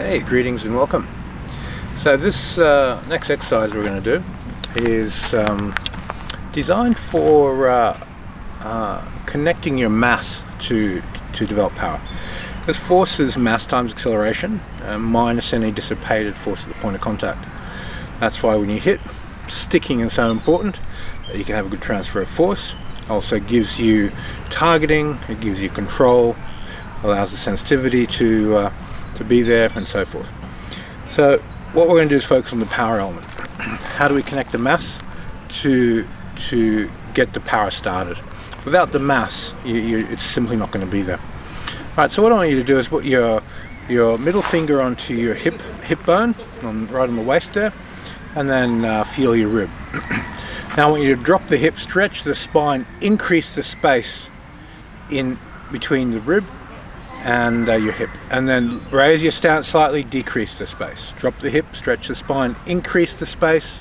Hey, greetings and welcome. So this next exercise we're going to do is designed for connecting your mass to develop power. This force is mass times acceleration minus any dissipated force at the point of contact. That's why when you hit, sticking is so important, that you can have a good transfer of force. Also gives you targeting, it gives you control, allows the sensitivity to be there, and so forth. So what we're going to do is focus on the power element. How do we connect the mass to get the power started? Without the mass, it's simply not going to be there. Alright, so what I want you to do is put your middle finger onto your hip bone, right on the waist there, and then feel your rib. Now I want you to drop the hip, stretch the spine, increase the space in between the rib and your hip, and then raise your stance slightly, decrease the space. Drop the hip, stretch the spine, increase the space,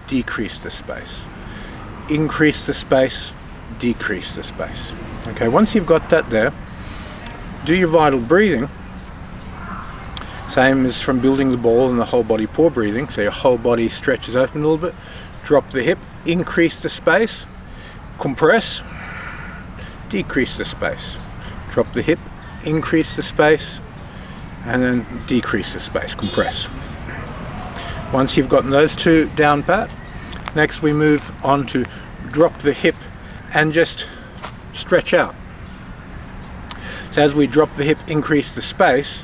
decrease the space. Increase the space, decrease the space. Okay, once you've got that there, do your vital breathing. Same as from building the ball and the whole body pore breathing. So your whole body stretches open a little bit. Drop the hip, increase the space, compress, decrease the space. Drop the hip, increase the space, and then decrease the space, compress. Once you've gotten those two down pat, next we move on to drop the hip and just stretch out. So as we drop the hip, increase the space,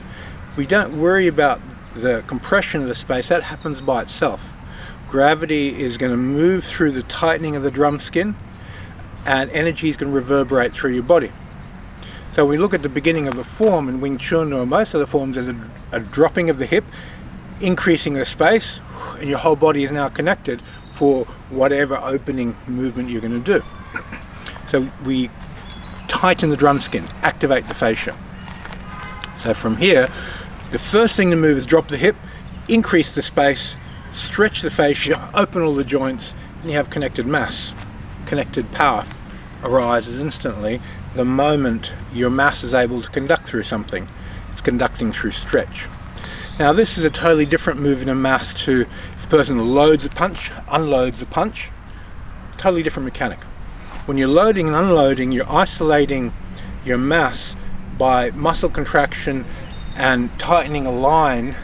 we don't worry about the compression of the space. That happens by itself. Gravity is going to move through the tightening of the drum skin, and energy is going to reverberate through your body. So we look at the beginning of the form in Wing Chun, or most of the forms, as a dropping of the hip, increasing the space, and your whole body is now connected for whatever opening movement you're going to do. So we tighten the drum skin, activate the fascia. So from here, the first thing to move is drop the hip, increase the space, stretch the fascia, open all the joints, and you have connected mass. Connected power arises instantly the moment your mass is able to conduct through something. It's conducting through stretch. Now this is a totally different movement of mass to if a person loads a punch, unloads a punch. Totally different mechanic. When you're loading and unloading, you're isolating your mass by muscle contraction and tightening a line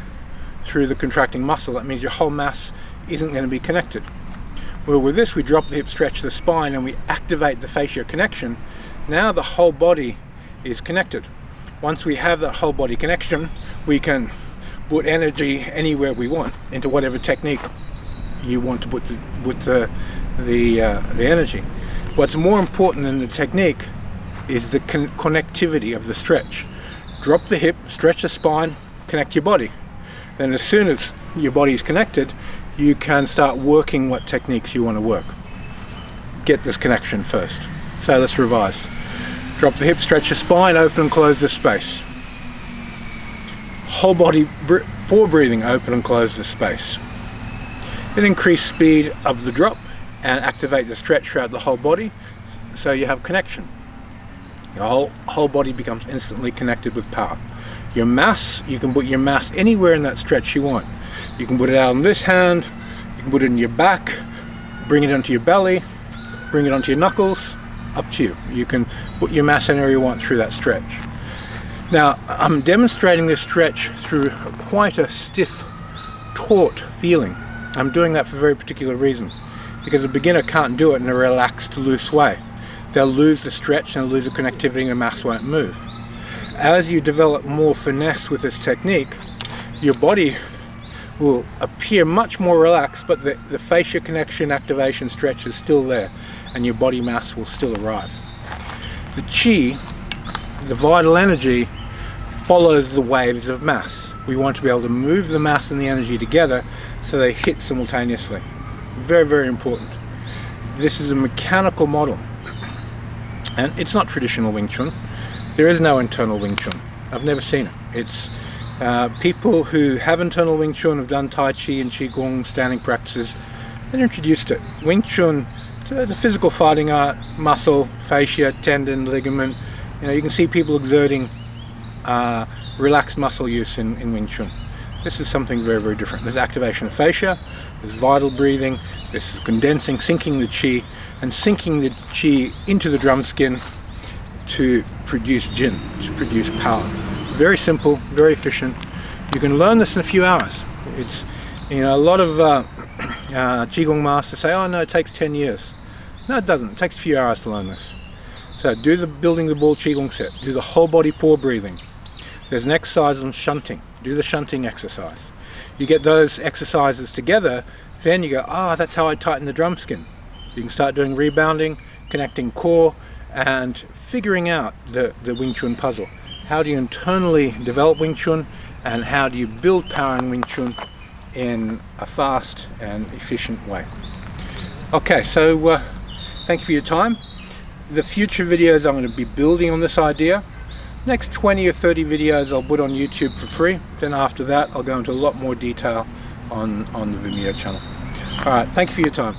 through the contracting muscle. That means your whole mass isn't going to be connected. Well, with this, we drop the hip, stretch the spine, and we activate the fascia connection. Now the whole body is connected. Once we have that whole body connection, we can put energy anywhere we want into whatever technique you want to put the energy. What's more important than the technique is the connectivity of the stretch. Drop the hip, stretch the spine, connect your body. Then as soon as your body is connected, you can start working what techniques you want to work. Get this connection first. So let's revise. Drop the hip, stretch the spine, open and close the space. Whole body pore breathing, open and close the space. Then increase speed of the drop and activate the stretch throughout the whole body, so you have connection. Your whole body becomes instantly connected with power. Your mass, you can put your mass anywhere in that stretch you want. You can put it out on this hand, you can put it in your back, bring it onto your belly, bring it onto your knuckles, up to you. You can put your mass anywhere you want through that stretch. Now, I'm demonstrating this stretch through quite a stiff, taut feeling. I'm doing that for a very particular reason, because a beginner can't do it in a relaxed, loose way. They'll lose the stretch and lose the connectivity and the mass won't move. As you develop more finesse with this technique, your body will appear much more relaxed, but the fascia connection, activation, stretch is still there, and your body mass will still arrive. The chi, the vital energy, follows the waves of mass. We want to be able to move the mass and the energy together so they hit simultaneously. Very, very important. This is a mechanical model, and it's not traditional Wing Chun. There is no internal Wing Chun. I've never seen it. It's people who have internal Wing Chun, have done Tai Chi and Qigong standing practices, and introduced it. Wing Chun, the physical fighting art, muscle, fascia, tendon, ligament. You can see people exerting relaxed muscle use in Wing Chun. This is something very, very different. There's activation of fascia, there's vital breathing, this is condensing, sinking the chi, and sinking the chi into the drum skin to produce jin, to produce power. Very simple, very efficient. You can learn this in a few hours. It's, you know, a lot of Qigong masters say, oh no, it takes 10 years. No, it doesn't. It takes a few hours to learn this. So do the building the ball Qigong set. Do the whole body pore breathing. There's an exercise on shunting. Do the shunting exercise. You get those exercises together, then you go, ah, that's how I tighten the drum skin. You can start doing rebounding, connecting core, and figuring out the Wing Chun puzzle. How do you internally develop Wing Chun, and how do you build power in Wing Chun in a fast and efficient way? Okay, so thank you for your time. The future videos I'm going to be building on this idea. Next 20 or 30 videos I'll put on YouTube for free. Then after that I'll go into a lot more detail on the Vimeo channel. Alright, thank you for your time.